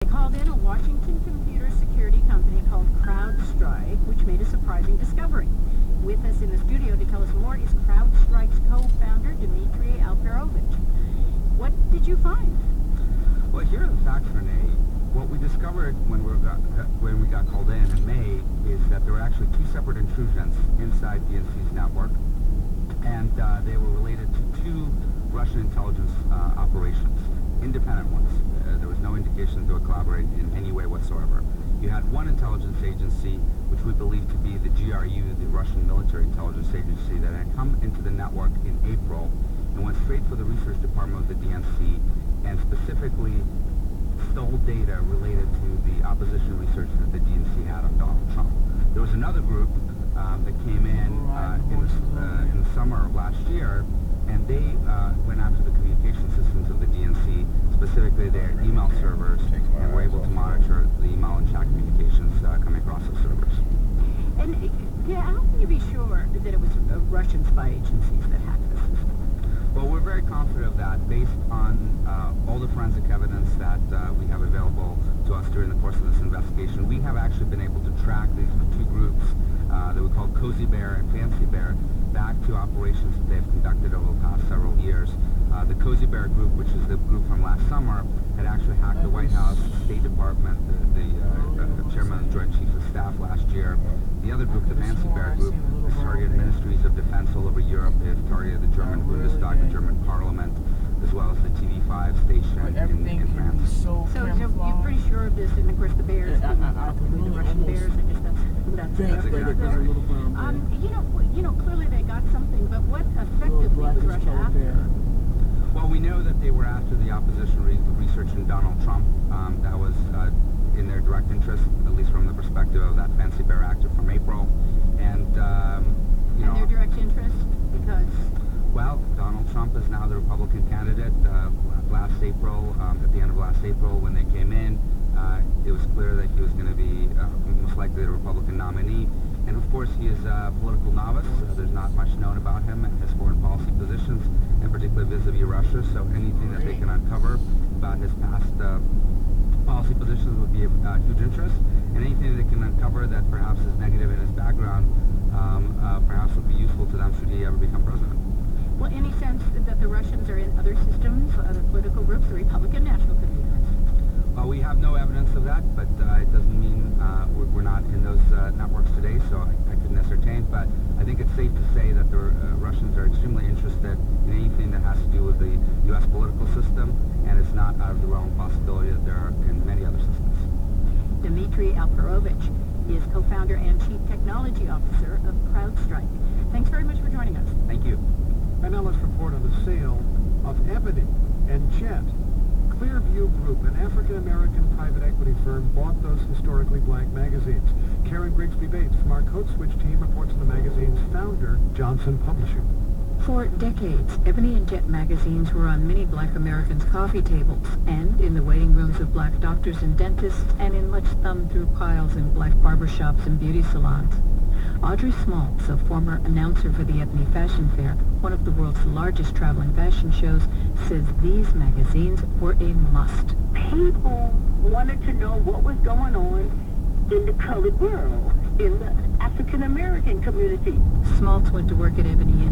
I called in a Washington computer security company called CrowdStrike, which made a surprising discovery. With us in the studio to tell us more is CrowdStrike's co-founder, Dmitry Alperovich. What did you find? Well, here are the facts, Renee. What we discovered when we got called in May is that there were actually two separate intrusions inside DNC's network, and they were related to two Russian intelligence operations, independent ones. There was no indication to collaborate in any way whatsoever. You had one intelligence agency, which we believe to be the GRU, the Russian military intelligence agency, that had come into the network in April and went straight for the research department of the DNC and specifically stole data related to the opposition research that the DNC had on Donald Trump. There was another group that came in the summer of last year, and they went after the communication systems of the DNC, specifically their email servers, and were able to monitor the email and chat communications coming across those servers. And how can you be sure that it was Russian spy agencies that hacked the system? Well, we're very confident of that based on all the forensic evidence that we have available to us during the course of this investigation. We have actually been able to track these two groups that we call Cozy Bear and Fancy Bear back to operations that they've conducted over the past several years. The Cozy Bear group, which is the group from last summer, had actually hacked the White House, State Department, the chairman of the Joint Chiefs of Staff last year. The other group, the Fancy Bear group, has targeted ministries of defense all over Europe. They've targeted the German Bundestag, the German Parliament, as well as the TV5 station in France. So you're pretty sure of this, and of course the Bears, the Russian Bears, I guess that's exactly. Clearly they got something, but what effectively was Russia after? Well, we know that they were after the opposition research in Donald Trump. That was in their direct interest, at least from the perspective of that Fancy Bear actor from April. And their direct interest? Because? Well, Donald Trump is now the Republican candidate. Last April, at the end of last April, when they came in, it was clear that he was going to be most likely the Republican nominee. And of course, he is a political novice. There's not much known about him and his foreign policy positions, and particularly vis-a-vis Russia. So anything that they can uncover about his past policy positions would be of huge interest. And anything that they can uncover that perhaps is negative in his background, perhaps would be useful to them should he ever become president. Well, any sense that the Russians are in other systems, other political groups, the Republican National Committee? We have no evidence of that, but it doesn't mean we're not in those networks today, so I couldn't ascertain. But I think it's safe to say that the Russians are extremely interested in anything that has to do with the U.S. political system, and it's not out of the realm of possibility that there are in many other systems. Dmitry Alperovich is co-founder and chief technology officer of CrowdStrike. Thanks very much for joining us. Thank you. And now let's report on the sale of Ebony and Jet. Clearview Group, an African-American private equity firm, bought those historically black magazines. Karen Grigsby Bates from our Code Switch team reports on the magazine's founder, Johnson Publishing. For decades, Ebony and Jet magazines were on many black Americans' coffee tables and in the waiting rooms of black doctors and dentists and in much thumbed-through piles in black barbershops and beauty salons. Audrey Smaltz, a former announcer for the Ebony Fashion Fair, one of the world's largest traveling fashion shows, says these magazines were a must. People wanted to know what was going on in the colored world, in the African-American community. Smaltz went to work at Ebony in